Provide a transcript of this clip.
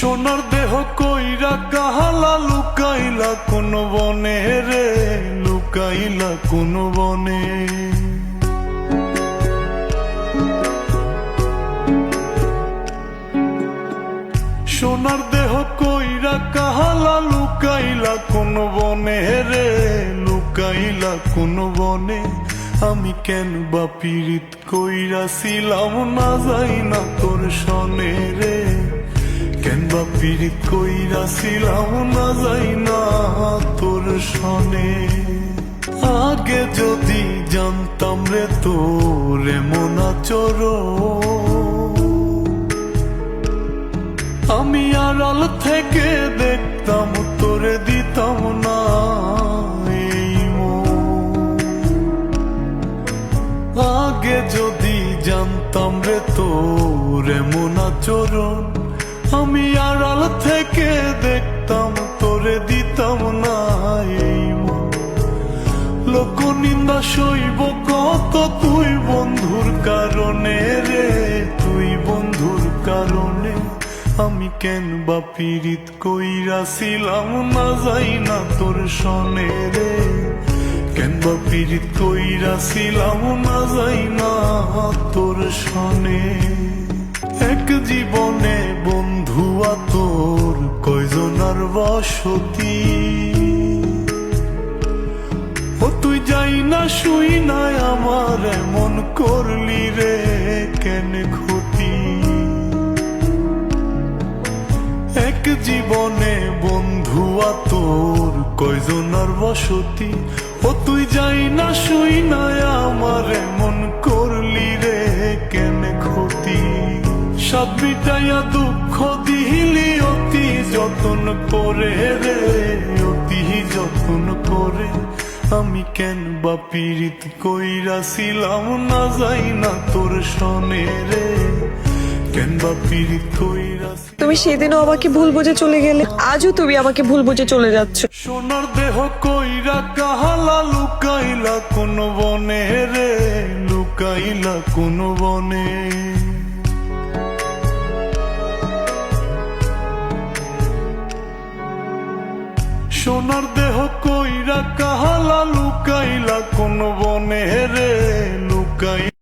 সোনার দেহ কইরা কাহালা লুকাইলা কোন বনে রে, লুকাইলা কোন বনে। সোনার দেহ কইরা কাহালা লুকাইলা কোন বনে রে, লুকাইলা কোন বনে। আমি কেন বা পীড়িত কইরাছিলাম না যাই না তোর সনে রে, কেন বা পীড়িত কইরাছিলাম না যাই না তোর সনে। আগে যদি জানতাম রে তোর এমন আচরণ, আমি আড়াল থেকে দেখতাম তোরে দিতাম না এই মন। আগে যদি জানতাম রে তোর এমন আচরণ, আমি আড়াল থেকে দেখতাম তোরে দিতাম না এই মন। লোক নিন্দা সইব কত তুই বন্ধুর কারণে রে, তুই বন্ধুর কারণে। আমি কেন বা পীড়িত কইরাছিলাম না যাই না তোর সনে রে, কেন বা পীড়িত কইরাছিলাম না যাই না তোর সনে। এক জীবনে বন্ধু তোর কয়জনার বসতি, ও তুই যাই না শুই নাই আমার এমন করলি রে কেন ক্ষতি। এক জীবনে বন্ধু তোর কয়জনার বসতি, ও তুই যাই না শুই নাই আমার এমন করলি রে কেন ক্ষতি। সব মিটাইয়া দুঃখ দিলি অতি যতন করে রে, অতি যতন করে। আমি কেন বা পীড়িত কইরাছিলাম না যাই না তোর সনে রে, কেন বা পীড়িত কইরাছিলাম। তুমি সেদিনও আমাকে ভুল বুঝে চলে গেলে, আজও তুমি আমাকে ভুল বুঝে চলে যাচ্ছ। সোনার দেহ কইরা কাহালা লুকাইলা কোন বনে রে, লুকাইলা কোন বনে। সোনার দেহ কইরা কাহালা লুকাইলা কোন বনে রে, লুকাই